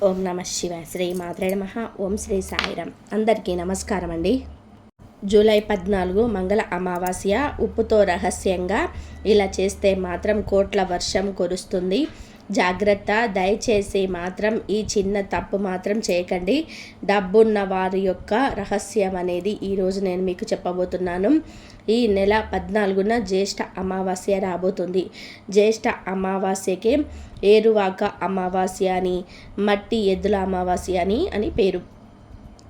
ఓం నమ శివాయ. శ్రీ మాత్రే నమః. ఓం శ్రీ సాయిరామ్. అందరికీ నమస్కారం అండి. జూలై 14 మంగళ అమావాస్య. ఉప్పుతో రహస్యంగా ఇలా చేస్తే మాత్రం కోట్ల వర్షం కురుస్తుంది. జాగ్రత్త. దయచేసి మాత్రం ఈ చిన్న తప్పు మాత్రం చేయకండి. డబ్బున్న వారి యొక్క రహస్యం అనేది ఈరోజు నేను మీకు చెప్పబోతున్నాను. ఈ నెల 14న జ్యేష్ఠ అమావాస్య రాబోతుంది. జ్యేష్ఠ అమావాస్యకి ఏరువాక అమావాస్య అని, మట్టి ఎద్దుల అమావాస్య అని పేరు.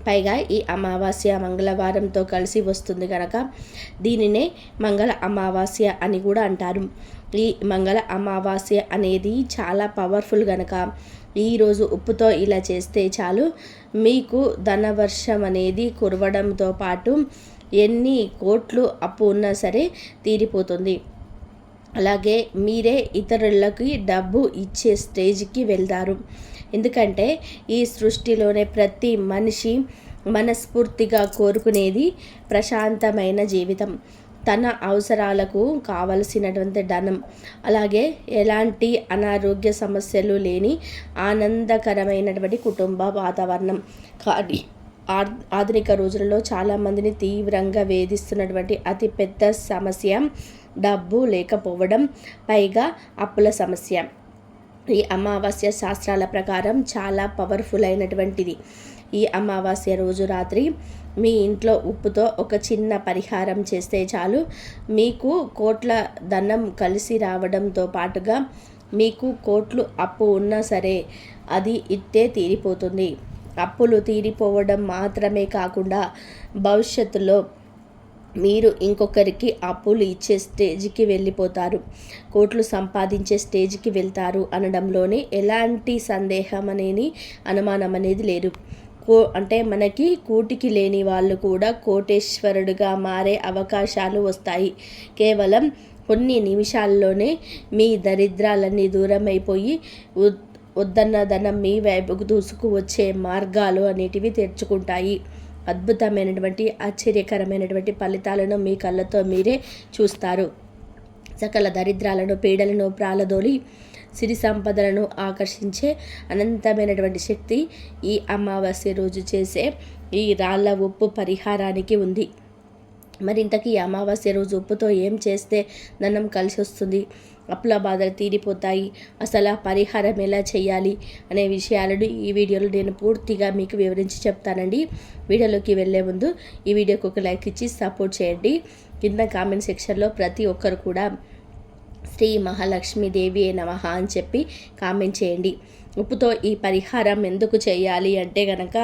పైగా ఈ అమావాస్య మంగళవారంతో కలిసి వస్తుంది కనుక దీనినే మంగళ అమావాస్య అని కూడా అంటారు. ఈ మంగళ అమావాస్య అనేది చాలా పవర్ఫుల్ కనుక ఈరోజు ఉప్పుతో ఇలా చేస్తే చాలు, మీకు ధనవర్షం అనేది కురవడంతో పాటు ఎన్ని కోట్లు అప్పు ఉన్నా సరే తీరిపోతుంది. అలాగే మీరే ఇతరులకి డబ్బు ఇచ్చే స్టేజ్కి వెళ్తారు. ఎందుకంటే ఈ సృష్టిలోనే ప్రతి మనిషి మనస్ఫూర్తిగా కోరుకునేది ప్రశాంతమైన జీవితం, తన అవసరాలకు కావలసినటువంటి ధనం, అలాగే ఎలాంటి అనారోగ్య సమస్యలు లేని ఆనందకరమైనటువంటి కుటుంబ వాతావరణం. కానీ ఆధునిక రోజులలో చాలామందిని తీవ్రంగా వేధిస్తున్నటువంటి అతిపెద్ద సమస్య డబ్బు లేకపోవడం, పైగా అప్పుల సమస్య. ఈ అమావాస్య శాస్త్రాల ప్రకారం చాలా పవర్ఫుల్ అయినటువంటిది. ఈ అమావాస్య రోజు రాత్రి మీ ఇంట్లో ఉప్పుతో ఒక చిన్న పరిహారం చేస్తే చాలు, మీకు కోట్ల ధనం కలిసి రావడంతో పాటుగా మీకు కోట్లు అప్పు ఉన్నా సరే అది ఇట్టే తీరిపోతుంది. అప్పులు తీరిపోవడం మాత్రమే కాకుండా భవిష్యత్తులో మీరు ఇంకొకరికి అప్పులు ఇచ్చే స్టేజ్కి వెళ్ళిపోతారు, కోట్లు సంపాదించే స్టేజ్కి వెళ్తారు అనడంలోనే ఎలాంటి సందేహం అనేది అనుమానం అనేది లేదు. అంటే మనకి కూటికి లేని వాళ్ళు కూడా కోటేశ్వరుడుగా మారే అవకాశాలు వస్తాయి. కేవలం కొన్ని నిమిషాల్లోనే మీ దరిద్రాలన్నీ దూరం అయిపోయి వద్దన్న ధనం మీ వైపుకు దూసుకు వచ్చే మార్గాలు అనేటివి తెరుచుకుంటాయి. అద్భుతమైనటువంటి ఆశ్చర్యకరమైనటువంటి ఫలితాలను మీ కళ్ళతో మీరే చూస్తారు. సకల దరిద్రాలను పీడలను ప్రాలదోలి సిరి సంపదలను ఆకర్షించే అనంతమైనటువంటి శక్తి ఈ అమావాస్య రోజు చేసే ఈ రాళ్ళ ఉప్పు పరిహారానికి ఉంది. మరింతకీ ఈ అమావాస్య రోజు ఉప్పుతో ఏం చేస్తే ధనం కలిసి వస్తుంది, అప్పుల బాధలు తీరిపోతాయి, అసలు ఆ పరిహారం ఎలా చేయాలి అనే విషయాలను ఈ వీడియోలో నేను పూర్తిగా మీకు వివరించి చెప్తానండి. వీడియోలోకి వెళ్ళే ముందు ఈ వీడియోకి ఒక లైక్ ఇచ్చి సపోర్ట్ చేయండి. కింద కామెంట్ సెక్షన్లో ప్రతి ఒక్కరు కూడా శ్రీ మహాలక్ష్మీదేవి నమః అని చెప్పి కామెంట్ చేయండి. ఉప్పుతో ఈ పరిహారం ఎందుకు చేయాలి అంటే కనుక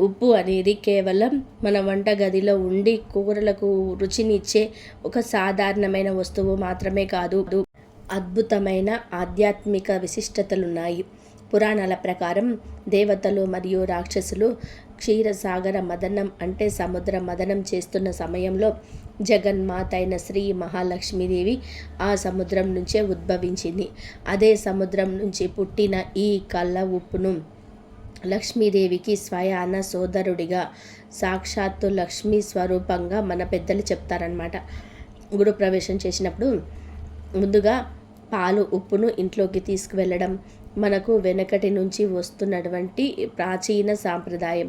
ఉప్పు అనేది కేవలం మన వంటగదిలో ఉండి కూరలకు రుచినిచ్చే ఒక సాధారణమైన వస్తువు మాత్రమే కాదు, అద్భుతమైన ఆధ్యాత్మిక విశిష్టతలున్నాయి. పురాణాల ప్రకారం దేవతలు మరియు రాక్షసులు క్షీరసాగర మదనం అంటే సముద్ర మదనం చేస్తున్న సమయంలో జగన్మాత అయిన శ్రీ మహాలక్ష్మీదేవి ఆ సముద్రం నుంచే ఉద్భవించింది. అదే సముద్రం నుంచి పుట్టిన ఈ కళ్ళ ఉప్పును లక్ష్మీదేవికి స్వయాన సోదరుడిగా, సాక్షాత్తు లక్ష్మీ స్వరూపంగా మన పెద్దలు చెప్తారనమాట. గురు ప్రవేశం చేసినప్పుడు ముందుగా పాలు ఉప్పును ఇంట్లోకి తీసుకువెళ్ళడం మనకు వెనకటి నుంచి వస్తున్నటువంటి ప్రాచీన సాంప్రదాయం.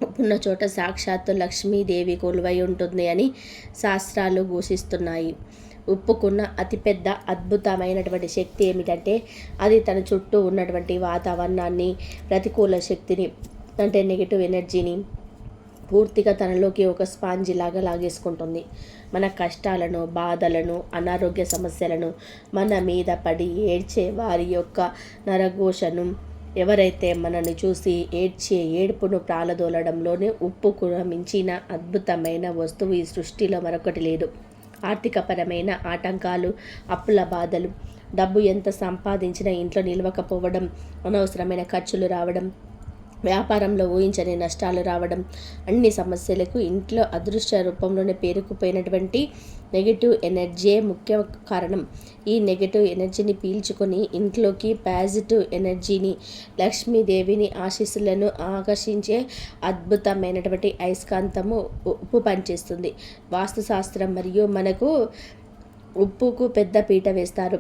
ఉప్పున్న చోట సాక్షాత్తు లక్ష్మీదేవి కొలువై ఉంటుంది అని శాస్త్రాలు ఘోషిస్తున్నాయి. ఉప్పుకున్న అతిపెద్ద అద్భుతమైనటువంటి శక్తి ఏమిటంటే అది తన చుట్టూ ఉన్నటువంటి వాతావరణాన్ని, ప్రతికూల శక్తిని అంటే నెగిటివ్ ఎనర్జీని పూర్తిగా తనలోకి ఒక స్పాంజి లాగా లాగేసుకుంటుంది. మన కష్టాలను, బాధలను, అనారోగ్య సమస్యలను, మన మీద పడి ఏడ్చే వారి యొక్క నరఘోషను, ఎవరైతే మనల్ని చూసి ఏడ్చే ఏడుపును ప్రాలదోలడంలోనే ఉప్పుకు మించిన అద్భుతమైన వస్తువు ఈ సృష్టిలో మరొకటి లేదు. ఆర్థికపరమైన ఆటంకాలు, అప్పుల బాధలు, డబ్బు ఎంత సంపాదించినా ఇంట్లో నిలవకపోవడం, అనవసరమైన ఖర్చులు రావడం, వ్యాపారంలో ఊహించని నష్టాలు రావడం, అన్ని సమస్యలకు ఇంట్లో అదృశ్య రూపంలోనే పేరుకుపోయినటువంటి నెగిటివ్ ఎనర్జీయే ముఖ్య కారణం. ఈ నెగిటివ్ ఎనర్జీని పీల్చుకొని ఇంట్లోకి పాజిటివ్ ఎనర్జీని, లక్ష్మీదేవిని ఆశీస్సులను ఆకర్షించే అద్భుతమైనటువంటి అయస్కాంతము ఉప్పు పనిచేస్తుంది. వాస్తుశాస్త్రం మరియు మనకు ఉప్పుకు పెద్ద పీట వేస్తారు.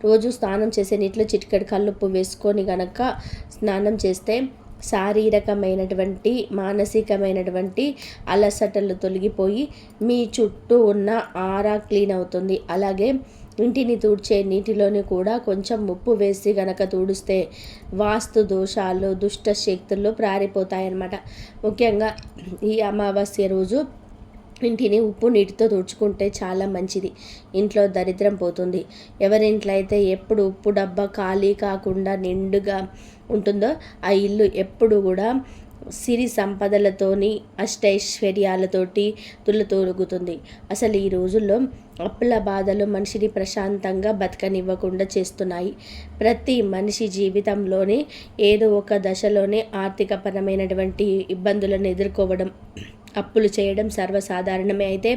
రోజు స్నానం చేసే నీటిలో చిటికెడు కల్లుప్పు వేసుకొని గనక స్నానం చేస్తే శారీరకమైనటువంటి మానసికమైనటువంటి అలసటలు తొలగిపోయి మీ చుట్టూ ఉన్న ఆరా క్లీన్ అవుతుంది. అలాగే ఇంటిని తుడిచే నీటిలోని కూడా కొంచెం ఉప్పు వేసి గనక తుడిస్తే వాస్తు దోషాలు దుష్ట శక్తులు పారిపోతాయన్నమాట. ముఖ్యంగా ఈ అమావాస్య రోజు ఇంటిని ఉప్పు నీటితో తుడుచుకుంటే చాలా మంచిది. ఇంట్లో దరిద్రం పోతుంది. ఎవరింట్లో అయితే ఎప్పుడు ఉప్పు డబ్బా ఖాళీ కాకుండా నిండుగా ఉంటుందో ఆ ఇల్లు ఎప్పుడు కూడా సిరి సంపదలతోని అష్టైశ్వర్యాలతోటి తులతూరుగుతుంది. అసలు ఈ రోజుల్లో అప్పుల బాధలు మనిషిని ప్రశాంతంగా బతకనివ్వకుండా చేస్తున్నాయి. ప్రతి మనిషి జీవితంలోనే ఏదో ఒక దశలోనే ఆర్థికపరమైనటువంటి ఇబ్బందులను ఎదుర్కోవడం, అప్పులు చేయడం సర్వసాధారణమే. అయితే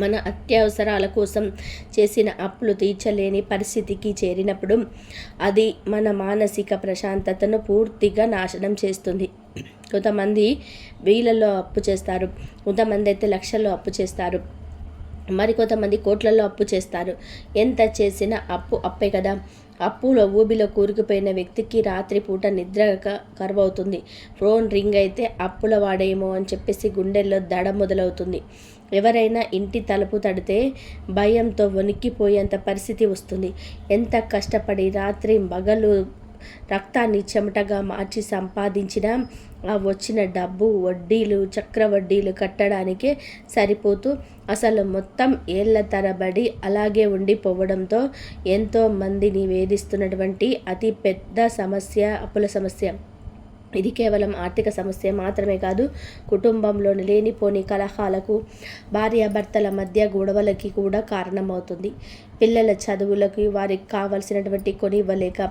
మన అత్యవసరాల కోసం చేసిన అప్పులు తీర్చలేని పరిస్థితికి చేరినప్పుడు అది మన మానసిక ప్రశాంతతను పూర్తిగా నాశనం చేస్తుంది. కొంతమంది వేలలో అప్పు చేస్తారు, కొంతమంది అయితే లక్షల్లో అప్పు చేస్తారు, మరికొంతమంది కోట్లలో అప్పు చేస్తారు. ఎంత చేసినా అప్పు అప్పే కదా. అప్పులో ఊబిలో కూరుకుపోయిన వ్యక్తికి రాత్రిపూట నిద్ర కరువవుతుంది. ఫోన్ రింగ్ అయితే అప్పుల వాడేమో అని చెప్పేసి గుండెల్లో దడ మొదలవుతుంది. ఎవరైనా ఇంటి తలుపు తడితే భయంతో వణికిపోయేంత పరిస్థితి వస్తుంది. ఎంత కష్టపడి రాత్రి పగలు రక్తాన్ని చెమటగా మార్చి సంపాదించిన ఆ వచ్చిన డబ్బు వడ్డీలు చక్రవడ్డీలు కట్టడానికే సరిపోతూ అసలు మొత్తం ఏళ్ల తరబడి అలాగే ఉండిపోవడంతో ఎంతో మందిని వేధిస్తున్నటువంటి అతి పెద్ద సమస్య అప్పుల సమస్య. ఇది కేవలం ఆర్థిక సమస్య మాత్రమే కాదు, కుటుంబంలోని లేనిపోని కలహాలకు, భార్యాభర్తల మధ్య గొడవలకి కూడా కారణమవుతుంది. పిల్లల చదువులకు వారికి కావలసినటువంటి కొనివ్వలేక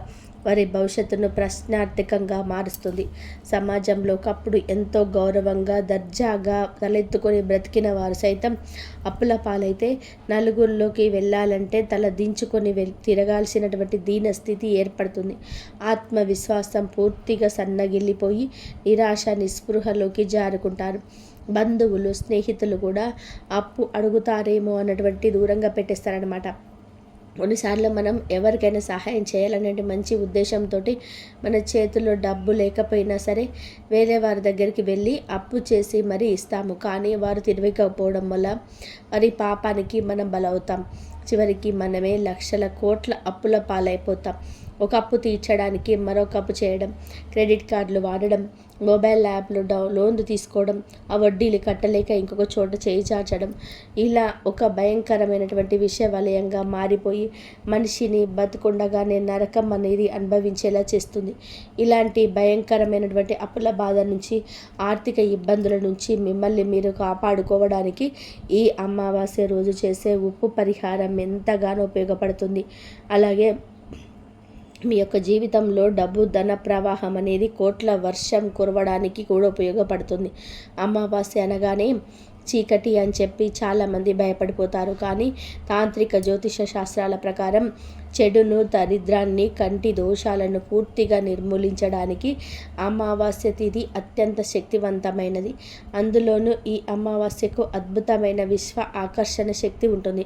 వారి భవిష్యత్తును ప్రశ్నార్థకంగా మారుస్తుంది. సమాజంలో ఒకప్పుడు ఎంతో గౌరవంగా దర్జాగా తలెత్తుకొని బ్రతికిన వారు సైతం అప్పుల పాలైతే నలుగురిలోకి వెళ్ళాలంటే తల దించుకొని తిరగాల్సినటువంటి దీన స్థితి ఏర్పడుతుంది. ఆత్మవిశ్వాసం పూర్తిగా సన్నగిల్లిపోయి నిరాశ నిస్పృహలోకి జారుకుంటారు. బంధువులు స్నేహితులు కూడా అప్పు అడుగుతారేమో అన్నటువంటి దూరంగా పెట్టేస్తారనమాట. కొన్నిసార్లు మనం ఎవరికైనా సహాయం చేయాలనే మంచి ఉద్దేశంతో మన చేతిలో డబ్బు లేకపోయినా సరే వేరే వారి దగ్గరికి వెళ్ళి అప్పు చేసి మరీ ఇస్తాము. కానీ వారు తిరగకపోవడం వల్ల వారి పాపానికి మనం బలవుతాం. చివరికి మనమే లక్షల కోట్ల అప్పుల పాలైపోతాం. ఒక అప్పు తీర్చడానికి మరొక అప్పు చేయడం, క్రెడిట్ కార్డులు వాడడం, మొబైల్ యాప్లు లోన్లు తీసుకోవడం, ఆ వడ్డీలు కట్టలేక ఇంకొక చోట చేయి చాచడం, ఇలా ఒక భయంకరమైనటువంటి విషయ వలయంగా మారిపోయి మనిషిని బతుకుండగానే నరకం అనేది అనుభవించేలా చేస్తుంది. ఇలాంటి భయంకరమైనటువంటి అప్పుల బాధ నుంచి, ఆర్థిక ఇబ్బందుల నుంచి మిమ్మల్ని మీరు కాపాడుకోవడానికి ఈ అమావాస్య రోజు చేసే ఉప్పు పరిహారం ఎంతగానో ఉపయోగపడుతుంది. అలాగే మీ యొక్క జీవితంలో డబ్బు ధన ప్రవాహం అనేది కోట్ల వర్షం కురవడానికి కూడా ఉపయోగపడుతుంది. అమావాస్య అనగానే చీకటి అని చెప్పి చాలామంది భయపడిపోతారు. కానీ తాంత్రిక జ్యోతిష శాస్త్రాల ప్రకారం చెడును, దరిద్రాన్ని, కంటి దోషాలను పూర్తిగా నిర్మూలించడానికి అమావాస్య తిథి అత్యంత శక్తివంతమైనది. అందులోనూ ఈ అమావాస్యకు అద్భుతమైన విశ్వ ఆకర్షణ శక్తి ఉంటుంది.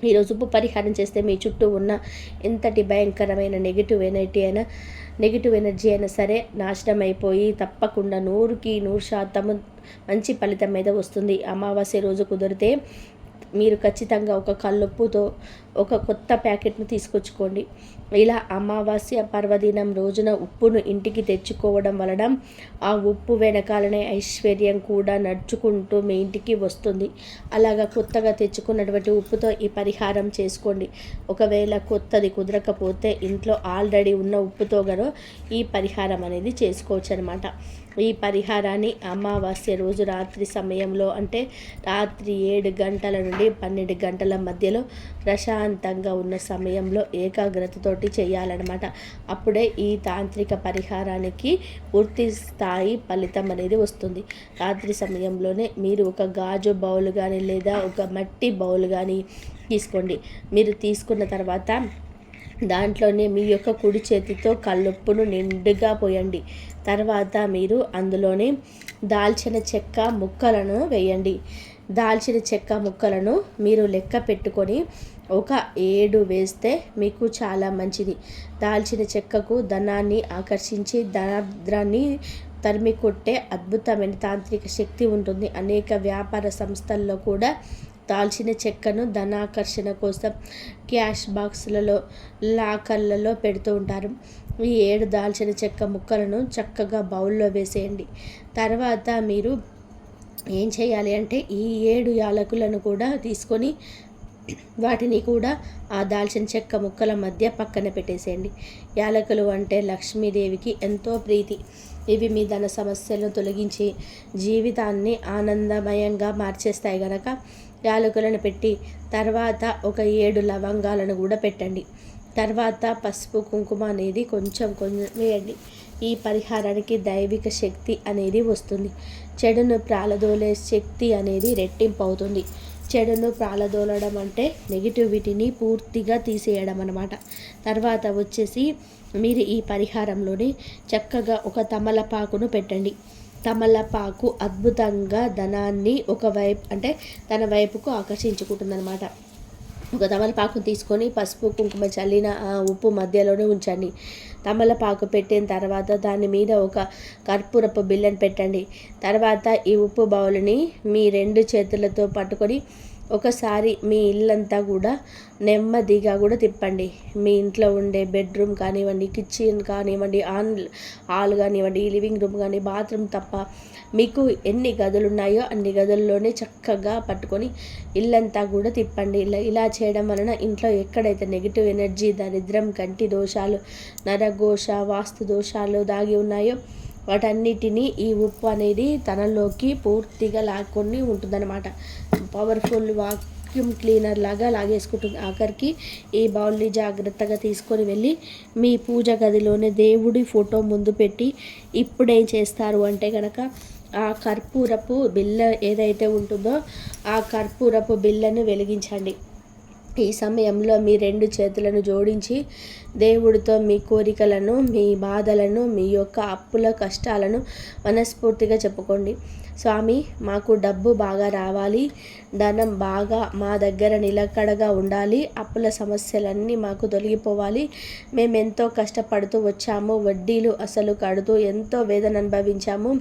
ఈరోజు ఉప్పు పరిహారం చేస్తే మీ చుట్టూ ఉన్న ఎంతటి భయంకరమైన నెగిటివ్ ఎనర్జీ అయినా సరే నాశనం అయిపోయి తప్పకుండా 100% మంచి ఫలితం మీద వస్తుంది. అమావాస్య రోజు కుదిరితే మీరు ఖచ్చితంగా ఒక కల్లుప్పుతో ఒక కొత్త ప్యాకెట్ను తీసుకొచ్చుకోండి. ఇలా అమావాస్య పర్వదినం రోజున ఉప్పును ఇంటికి తెచ్చుకోవడం వలన ఆ ఉప్పు వెనకాలనే ఐశ్వర్యం కూడా నడుచుకుంటూ మీ ఇంటికి వస్తుంది. అలాగా కొత్తగా తెచ్చుకున్నటువంటి ఉప్పుతో ఈ పరిహారం చేసుకోండి. ఒకవేళ కొత్తది కుదరకపోతే ఇంట్లో ఆల్రెడీ ఉన్న ఉప్పుతో గనో ఈ పరిహారం అనేది చేసుకోవచ్చు అనమాట. ఈ పరిహారాన్ని అమావాస్య రోజు రాత్రి సమయంలో, అంటే రాత్రి 7 గంటల నుండి 12 గంటల మధ్యలో ప్రశాంతంగా ఉన్న సమయంలో ఏకాగ్రతతోటి చేయాలన్నమాట. అప్పుడే ఈ తాంత్రిక పరిహారానికి పూర్తి స్థాయి ఫలితం అనేది వస్తుంది. రాత్రి సమయంలోనే మీరు ఒక గాజు బౌల్ కానీ లేదా ఒక మట్టి బౌల్ కానీ తీసుకోండి. మీరు తీసుకున్న తర్వాత దాంట్లోనే మీ యొక్క కుడి చేతితో కల్లుప్పును నిండుగా పోయండి. తర్వాత మీరు అందులోనే దాల్చిన చెక్క ముక్కలను వేయండి. దాల్చిన చెక్క ముక్కలను మీరు లెక్క పెట్టుకొని ఒక 7 వేస్తే మీకు చాలా మంచిది. దాల్చిన చెక్కకు ధనాన్ని ఆకర్షించి దరిద్రాన్ని తరిమి కొట్టే అద్భుతమైన తాంత్రిక శక్తి ఉంటుంది. అనేక వ్యాపార సంస్థల్లో కూడా దాల్చిన చెక్కను ధనాకర్షణ కోసం క్యాష్ బాక్సులలో, లాకర్లలో పెడుతూ ఉంటారు. ఈ 7 దాల్చిన చెక్క ముక్కలను చక్కగా బౌల్లో వేసేయండి. తర్వాత మీరు ఏం చేయాలి అంటే ఈ 7 యాలకులను కూడా తీసుకొని వాటిని కూడా ఆ దాల్చిన చెక్క ముక్కల మధ్య పక్కన పెట్టేసేయండి. యాలకులు అంటే లక్ష్మీదేవికి ఎంతో ప్రీతి. ఇవి మీ ధన సమస్యలను తొలగించి జీవితాన్ని ఆనందమయంగా మార్చేస్తాయి గనక యాలకులను పెట్టి తర్వాత ఒక 7 లవంగాలను కూడా పెట్టండి. తర్వాత పసుపు కుంకుమ అనేది కొంచెం వేయండి. ఈ పరిహారానికి దైవిక శక్తి అనేది వస్తుంది. చెడును ప్రాలదోలే శక్తి అనేది రెట్టింపు అవుతుంది. చెడును ప్రాలదోలడం అంటే నెగిటివిటీని పూర్తిగా తీసేయడం అన్నమాట. తర్వాత వచ్చేసి మీరు ఈ పరిహారంలోని చక్కగా ఒక తమలపాకును పెట్టండి. తమలపాకు అద్భుతంగా ధనాన్ని తన వైపుకు ఆకర్షించుకుంటుందన్నమాట. ఒక తమలపాకును తీసుకొని పసుపు కుంకుమ చల్లిన ఆ ఉప్పు మధ్యలోనే ఉంచండి. తమలపాకు పెట్టిన తర్వాత దాని మీద ఒక కర్పూరపు బిళ్ళను పెట్టండి. తర్వాత ఈ ఉప్పు బౌల్ని మీ 2 చేతులతో పట్టుకొని ఒకసారి మీ ఇల్లంతా కూడా నెమ్మదిగా కూడా తిప్పండి. మీ ఇంట్లో ఉండే బెడ్రూమ్ కానివ్వండి, కిచెన్ కానివ్వండి, హాల్ కానివ్వండి, లివింగ్ రూమ్ కానీ, బాత్రూమ్ తప్ప మీకు ఎన్ని గదులు ఉన్నాయో అన్ని గదుల్లోనే చక్కగా పట్టుకొని ఇల్లంతా కూడా తిప్పండి. ఇలా చేయడం వలన ఇంట్లో ఎక్కడైతే నెగిటివ్ ఎనర్జీ, దరిద్రం, కంటి దోషాలు, నరఘోష, వాస్తు దోషాలు దాగి ఉన్నాయో వాటన్నిటినీ ఈ ఉప్పు అనేది తనలోకి పూర్తిగా లాక్కొని ఉంటుందన్నమాట. పవర్ఫుల్ వాక్యూమ్ క్లీనర్ లాగా లాగేసుకుంటుంది. ఆఖరికి ఈ బౌల్ని జాగ్రత్తగా తీసుకొని వెళ్ళి మీ పూజ గదిలోనే దేవుడి ఫోటో ముందు పెట్టి ఇప్పుడేం చేస్తారు అంటే కనుక ఆ కర్పూరపు బిళ్ళ ఏదైతే ఉంటుందో ఆ కర్పూరపు బిళ్ళను వెలిగించండి. ఈ సమయంలో మీ 2 చేతులను జోడించి దేవుడితో మీ కోరికలను, మీ బాధలను, మీ యొక్క అప్పుల కష్టాలను మనస్ఫూర్తిగా చెప్పుకోండి. స్వామి, మాకు డబ్బు బాగా రావాలి, ధనం బాగా మా దగ్గర నిలకడగా ఉండాలి, అప్పుల సమస్యలన్నీ మాకు తొలగిపోవాలి. మేము ఎంతో కష్టపడుతూ వచ్చాము, వడ్డీలు అసలు కడుతూ ఎంతో వేదన అనుభవించాము,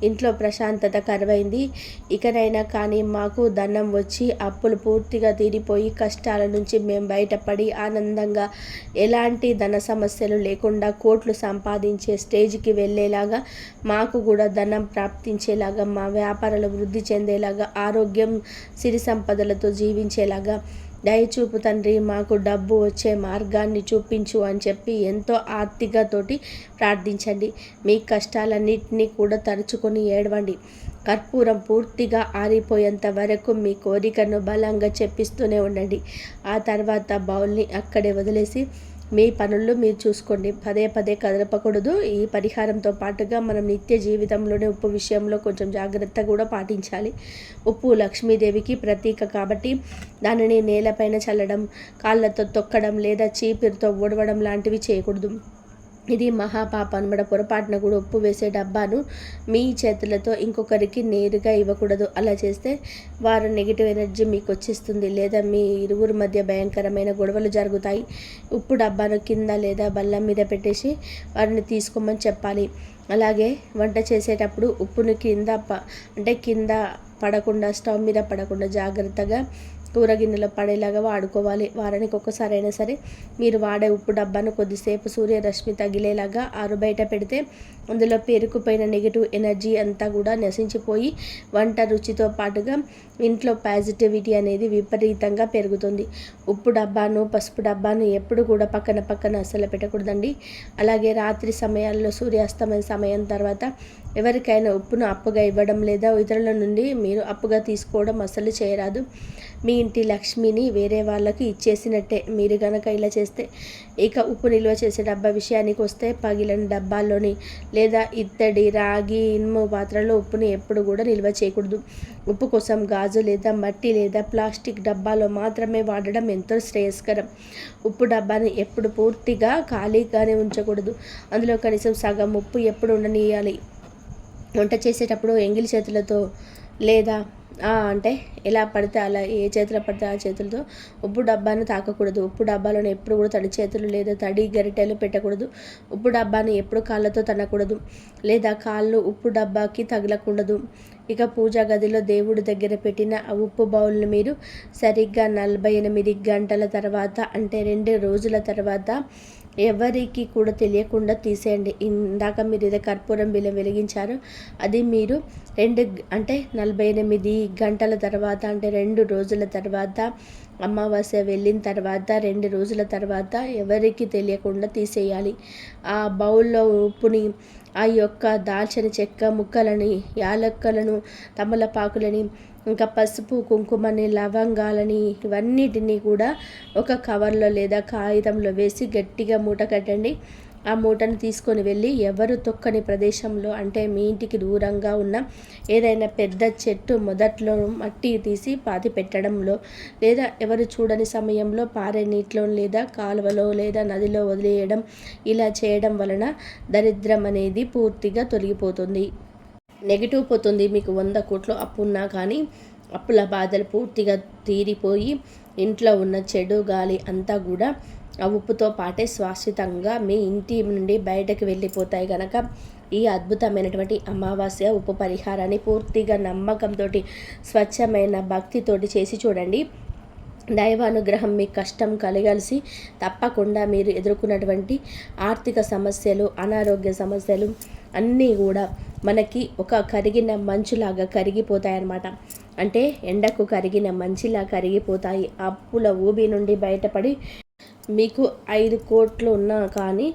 ఇంట్లో ప్రశాంతత కరువైంది. ఇకనైనా కానీ మాకు ధనం వచ్చి అప్పులు పూర్తిగా తీరిపోయి కష్టాల నుంచి మేము బయటపడి ఆనందంగా ఎలాంటి ధన సమస్యలు లేకుండా కోట్లు సంపాదించే స్టేజ్కి వెళ్ళేలాగా, మాకు కూడా ధనం ప్రాప్తించేలాగా, మా వ్యాపారాలు వృద్ధి చెందేలాగా, ఆరోగ్యం సిరి సంపదలతో జీవించేలాగా దయచూపు తండ్రి, మాకు డబ్బు వచ్చే మార్గాన్ని చూపించు అని చెప్పి ఎంతో ఆర్తికతోటి ప్రార్థించండి. మీ కష్టాలన్నింటినీ కూడా తరుచుకొని ఏడవండి. కర్పూరం పూర్తిగా ఆరిపోయేంత వరకు మీ కోరికను బలంగా చెప్పిస్తూనే ఉండండి. ఆ తర్వాత బౌల్ని అక్కడే వదిలేసి మీ పనుల్లో మీరు చూసుకోండి. పదే పదే కదలపకూడదు. ఈ పరిహారంతో పాటుగా మనం నిత్య జీవితంలోనే ఉప్పు విషయంలో కొంచెం జాగ్రత్త కూడా పాటించాలి. ఉప్పు లక్ష్మీదేవికి ప్రతీక కాబట్టి దానిని నేలపైన చల్లడం, కాళ్ళతో తొక్కడం లేదా చీపిరితో ఊడవడం లాంటివి చేయకూడదు. ఇది మహాపాప అనమాట. పొరపాటున కూడా ఉప్పు వేసే డబ్బాను మీ చేతులతో ఇంకొకరికి నేరుగా ఇవ్వకూడదు. అలా చేస్తే వారు నెగిటివ్ ఎనర్జీ మీకు వచ్చేస్తుంది లేదా మీ ఇరువురి మధ్య భయంకరమైన గొడవలు జరుగుతాయి. ఉప్పు డబ్బాను కింద లేదా బల్ల మీద పెట్టేసి వారిని తీసుకోమని చెప్పాలి. అలాగే వంట చేసేటప్పుడు ఉప్పును కింద పడకుండా, స్టవ్ మీద పడకుండా జాగ్రత్తగా కూరగిన్నెలో పడేలాగా వాడుకోవాలి. వారానికి ఒక్కసారి అయినా సరే మీరు వాడే ఉప్పు డబ్బాను కొద్దిసేపు సూర్యరశ్మి తగిలేలాగా ఆరుబయట పెడితే అందులో పేరుకుపోయిన నెగిటివ్ ఎనర్జీ అంతా కూడా నశించిపోయి వంట రుచితో పాటుగా ఇంట్లో పాజిటివిటీ అనేది విపరీతంగా పెరుగుతుంది. ఉప్పు డబ్బాను, పసుపు డబ్బాను ఎప్పుడు కూడా పక్కన అస్సలు పెట్టకూడదండి. అలాగే రాత్రి సమయాల్లో సూర్యాస్తమయ సమయం తర్వాత ఎవరికైనా ఉప్పును అప్పుగా ఇవ్వడం లేదా ఇతరుల నుండి మీరు అప్పుగా తీసుకోవడం అస్సలు చేయరాదు. మీ ఇంటి లక్ష్మిని వేరే వాళ్ళకి ఇచ్చేసినట్టే మీరు కనుక ఇలా చేస్తే. ఇక ఉప్పు నిల్వ చేసే డబ్బా విషయానికి వస్తే పగిలిన డబ్బాల్లోని లేదా ఇత్తడి, రాగి, ఇనుము పాత్రలో ఉప్పుని ఎప్పుడు కూడా నిల్వ చేయకూడదు. ఉప్పు కోసం గాజు లేదా మట్టి లేదా ప్లాస్టిక్ డబ్బాలో మాత్రమే వాడడం ఎంతో శ్రేయస్కరం. ఉప్పు డబ్బాని ఎప్పుడు పూర్తిగా ఖాళీగానే ఉంచకూడదు. అందులో కనీసం సగం ఉప్పు ఎప్పుడు ఉండనియాలి. వంట చేసేటప్పుడు ఎంగిలి చేతులతో లేదా అంటే ఎలా పడితే అలా ఏ చేతిలో పడితే ఆ చేతులతో ఉప్పు డబ్బాను తాకకూడదు. ఉప్పు డబ్బాలోనే ఎప్పుడు కూడా తడి చేతులు లేదా తడి గరిటెలు పెట్టకూడదు. ఉప్పు డబ్బాని ఎప్పుడు కాళ్ళతో తన్నకూడదు లేదా కాళ్ళు ఉప్పు డబ్బాకి తగలకూడదు. ఇక పూజా గదిలో దేవుడి దగ్గర పెట్టిన ఆ ఉప్పు బౌల్ని మీరు సరిగ్గా 48 గంటల తర్వాత అంటే 2 రోజుల తర్వాత ఎవరికి కూడా తెలియకుండా తీసేయండి. ఇందాక మీరు ఏదో కర్పూరం బిళ్ళ వెలిగించారో అది మీరు అంటే 48 గంటల తర్వాత అంటే 2 రోజుల తర్వాత అమావాస్య వెళ్ళిన తర్వాత 2 రోజుల తర్వాత ఎవరికి తెలియకుండా తీసేయాలి. ఆ బౌల్లో ఉప్పుని ఆ యొక్క దాల్చిన చెక్క ముక్కలని, యాలక్కలను, తమలపాకులని, ఇంకా పసుపు, కుంకుమని, లవంగాలని ఇవన్నిటినీ కూడా ఒక కవర్లో లేదా కాగితంలో వేసి గట్టిగా మూట కట్టండి. ఆ మూటను తీసుకొని వెళ్ళి ఎవరు తొక్కని ప్రదేశంలో అంటే మీ ఇంటికి దూరంగా ఉన్న ఏదైనా పెద్ద చెట్టు మొదట్లో మట్టి తీసి పాతి పెట్టడంలో లేదా ఎవరు చూడని సమయంలో పారే నీటిలో లేదా కాలువలో లేదా నదిలో వదిలేయడం ఇలా చేయడం వలన దరిద్రం అనేది పూర్తిగా తొలగిపోతుంది. నెగిటివ్ పోతుంది. మీకు 100 కోట్లు అప్పు ఉన్నా కానీ అప్పుల బాధలు పూర్తిగా తీరిపోయి ఇంట్లో ఉన్న చెడు గాలి అంతా కూడా ఆ ఉప్పుతో పాటే శాశ్వతంగా మీ ఇంటి నుండి బయటకు వెళ్ళిపోతాయి. కనుక ఈ అద్భుతమైనటువంటి అమావాస్య ఉప్పు పరిహారాన్ని పూర్తిగా నమ్మకంతో స్వచ్ఛమైన భక్తితోటి చేసి చూడండి. దైవానుగ్రహం మీకు కష్టం కలగాల్సి తప్పకుండా మీరు ఎదుర్కొన్నటువంటి ఆర్థిక సమస్యలు, అనారోగ్య సమస్యలు అన్నీ కూడా మనకి ఒక కరిగిన మంచులాగా కరిగిపోతాయన్నమాట. అంటే ఎండకు కరిగిన మంచులా కరిగిపోతాయి. అప్పుల ఊబి నుండి బయటపడి మీకు 5 కోట్లు ఉన్నా కానీ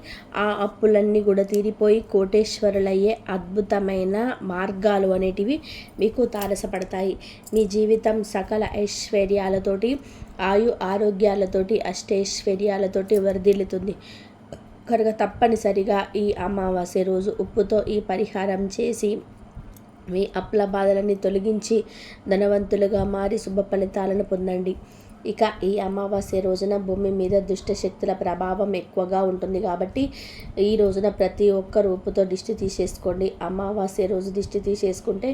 ఆ అప్పులన్నీ కూడా తీరిపోయి కోటేశ్వరులయ్యే అద్భుతమైన మార్గాలు అనేటివి మీకు తారసపడతాయి. మీ జీవితం సకల ఐశ్వర్యాలతోటి, ఆరోగ్యాలతోటి, అష్టైశ్వర్యాలతోటి వర్ధిల్లుతుంది. కనుక తప్పనిసరిగా ఈ అమావాస్య రోజు ఉప్పుతో ఈ పరిహారం చేసి మీ అప్పుల బాధలన్నీ తొలగించి ధనవంతులుగా మారి శుభ ఫలితాలను పొందండి. ఇక ఈ అమావాస్య రోజున భూమి మీద దుష్ట శక్తుల ప్రభావం ఎక్కువగా ఉంటుంది కాబట్టి ఈ రోజున ప్రతి ఒక్కరు ఉప్పుతో దిష్టి తీసేసుకోండి. అమావాస్య రోజు దిష్టి తీసేసుకుంటే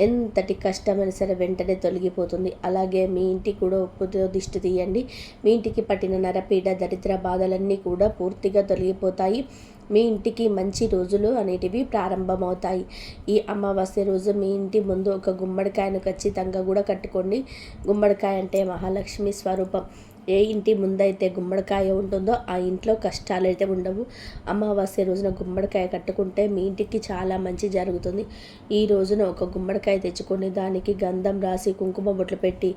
ఎంతటి కష్టమైన సరే వెంటనే తొలగిపోతుంది. అలాగే మీ ఇంటికి కూడా ఉప్పుతో దిష్టి తీయండి. మీ ఇంటికి పట్టిన నరపీడ, దరిద్ర బాధలన్నీ కూడా పూర్తిగా తొలగిపోతాయి. మీ ఇంటికి మంచి రోజులు అనేటివి ప్రారంభమవుతాయి. ఈ అమావాస్య రోజు మీ ఇంటి ముందు ఒక గుమ్మడికాయను ఖచ్చితంగా కూడా కట్టుకోండి. గుమ్మడికాయ అంటే మహాలక్ష్మి స్వరూపం. ఏ ఇంటి ముందైతే గుమ్మడికాయ ఉంటుందో ఆ ఇంట్లో కష్టాలు అయితే ఉండవు. అమావాస్య రోజున గుమ్మడికాయ కట్టుకుంటే మీ ఇంటికి చాలా మంచి జరుగుతుంది. ఈ రోజున ఒక గుమ్మడికాయ తెచ్చుకొని దానికి గంధం రాసి కుంకుమ బొట్లు పెట్టి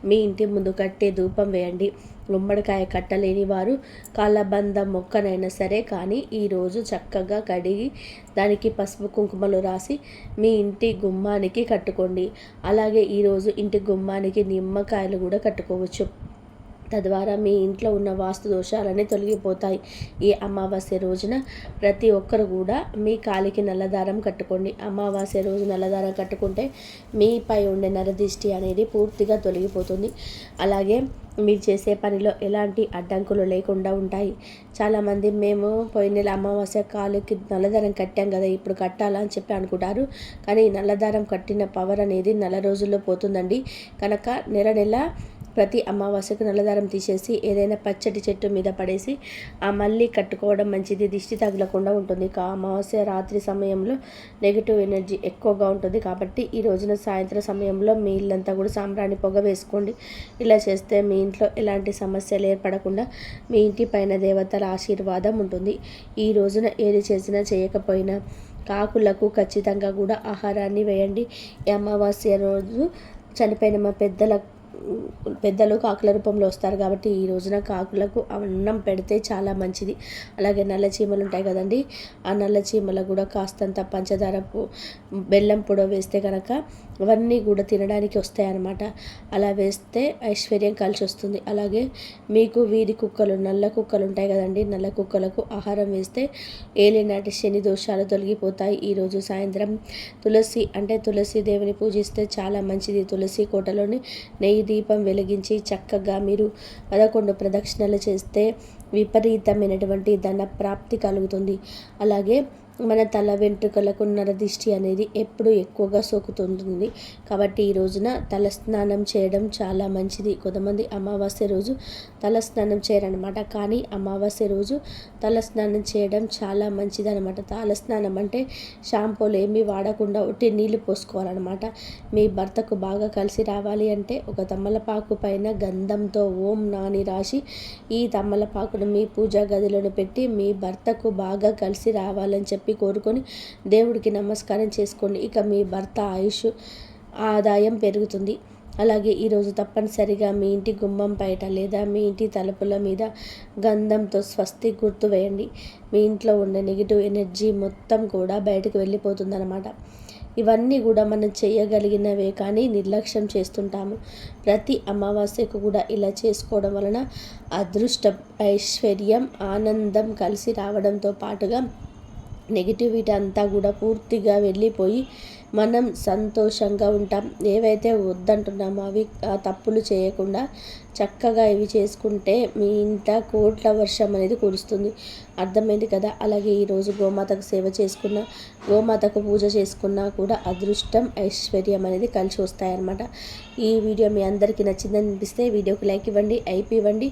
మీ ఇంటి ముందు కట్టే ధూపం వేయండి. గుమ్మడికాయ కట్టలేని వారు కలబంద మొక్కనైనా సరే కానీ ఈరోజు చక్కగా కడిగి దానికి పసుపు కుంకుమలు రాసి మీ ఇంటి గుమ్మానికి కట్టుకోండి. అలాగే ఈరోజు ఇంటి గుమ్మానికి నిమ్మకాయలు కూడా కట్టుకోవచ్చు. తద్వారా మీ ఇంట్లో ఉన్న వాస్తు దోషాలన్నీ తొలగిపోతాయి. ఈ అమావాస్య రోజున ప్రతి ఒక్కరు కూడా మీ కాలికి నల్లదారం కట్టుకోండి. అమావాస్య రోజు నల్లదారం కట్టుకుంటే మీపై ఉండే నరదిష్టి అనేది పూర్తిగా తొలగిపోతుంది. అలాగే మీరు చేసే పనిలో ఎలాంటి అడ్డంకులు లేకుండా ఉంటాయి. చాలామంది మేము పోయిన నెల అమావాస్య కాలుకి నల్లదారం కట్టాం కదా, ఇప్పుడు కట్టాలా అని చెప్పి అనుకుంటారు. కానీ నల్లదారం కట్టిన పవర్ అనేది నెల రోజుల్లో పోతుందండి. కనుక నెల ప్రతి అమావాస్యకు నల్లదారం తీసేసి ఏదైనా పచ్చటి చెట్టు మీద పడేసి మళ్ళీ కట్టుకోవడం మంచిది. దిష్టి తగలకుండా ఉంటుంది. అమావాస్య రాత్రి సమయంలో నెగిటివ్ ఎనర్జీ ఎక్కువగా ఉంటుంది కాబట్టి ఈ రోజున సాయంత్రం సమయంలో మీ ఇల్లంతా కూడా సాంబ్రాణి పొగ వేసుకోండి. ఇలా చేస్తే మీ ఇంట్లో ఎలాంటి సమస్యలు ఏర్పడకుండా మీ ఇంటి పైన దేవతల ఆశీర్వాదం ఉంటుంది. ఈ రోజున ఏది చేసినా చేయకపోయినా కాకులకు ఖచ్చితంగా కూడా ఆహారాన్ని వేయండి. ఈ అమావాస్య రోజు చనిపోయిన మా పెద్దలు కాకుల రూపంలో వస్తారు కాబట్టి ఈ రోజున కాకులకు అన్నం పెడితే చాలా మంచిది. అలాగే నల్ల చీమలు ఉంటాయి కదండి, ఆ నల్ల చీమలకు కూడా కాస్తంత పంచదార బెల్లం పొడి వేస్తే కనుక అవన్నీ కూడా తినడానికి వస్తాయి అన్నమాట. అలా వేస్తే ఐశ్వర్యం కలిసి వస్తుంది. అలాగే మీకు వీధి కుక్కలు, నల్ల కుక్కలు ఉంటాయి కదండి, నల్ల కుక్కలకు ఆహారం వేస్తే ఏలినాటి శని దోషాలు తొలగిపోతాయి. ఈరోజు సాయంత్రం తులసి దేవుని పూజిస్తే చాలా మంచిది. తులసి కోటలోని నెయ్యి దీపం వెలిగించి చక్కగా మీరు 11 ప్రదక్షిణలు చేస్తే విపరీతమైనటువంటి ధన ప్రాప్తి కలుగుతుంది. అలాగే మన తల వెంట్రుకలకు నరదిష్టి అనేది ఎప్పుడు ఎక్కువగా సోకుతుంటుంది. కాబట్టి ఈ రోజున తలస్నానం చేయడం చాలా మంచిది. కొంతమంది అమావాస్య రోజు తలస్నానం చేయరనమాట, కానీ అమావాస్య రోజు తలస్నానం చేయడం చాలా మంచిది అనమాట. తలస్నానం అంటే షాంపూలు ఏమీ వాడకుండా ఉట్టి నీళ్ళు పోసుకోవాలన్నమాట. మీ భర్తకు బాగా కలిసి రావాలి అంటే ఒక తమలపాకు పైన గంధంతో ఓం నాని రాసి ఈ తమలపాకును మీ పూజా గదిలోనే పెట్టి మీ భర్తకు బాగా కలిసి రావాలని చెప్పి కోరుకొని దేవుడికి నమస్కారం చేసుకోండి. ఇక మీ భర్త ఆయుష్ ఆదాయం పెరుగుతుంది. అలాగే ఈరోజు తప్పనిసరిగా మీ ఇంటి గుమ్మం బయట లేదా మీ ఇంటి తలుపుల మీద గంధంతో స్వస్తి గుర్తు వేయండి. మీ ఇంట్లో ఉండే నెగిటివ్ ఎనర్జీ మొత్తం కూడా బయటకు వెళ్ళిపోతుందన్నమాట. ఇవన్నీ కూడా మనం చేయగలిగినవే, కానీ నిర్లక్ష్యం చేస్తుంటాము. ప్రతి అమావాస్యకు కూడా ఇలా చేసుకోవడం వలన అదృష్టం, ఐశ్వర్యం, ఆనందం కలిసి రావడంతో పాటుగా నెగిటివిటీ అంతా కూడా పూర్తిగా వెళ్ళిపోయి మనం సంతోషంగా ఉంటాం. ఏవైతే వద్దంటున్నామో అవి తప్పులు చేయకుండా చక్కగా ఇవి చేసుకుంటే మీ ఇంట కోట్ల వర్షం అనేది కురుస్తుంది. అర్థమైంది కదా. అలాగే ఈరోజు గోమాతకు సేవ చేసుకున్న, గోమాతకు పూజ చేసుకున్నా కూడా అదృష్టం, ఐశ్వర్యం అనేది కలిసి వస్తాయన్నమాట. ఈ వీడియో మీ అందరికీ నచ్చిందని అనిపిస్తే వీడియోకి లైక్ ఇవ్వండి, ఐపీ ఇవ్వండి.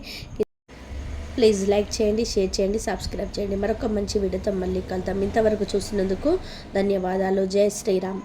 ప్లీజ్ లైక్ చేయండి, షేర్ చేయండి, సబ్స్క్రైబ్ చేయండి. మరొక మంచి వీడియోతో మళ్ళీ కలుద్దాం. ఇంతవరకు చూసినందుకు ధన్యవాదాలు. జై శ్రీరామ్.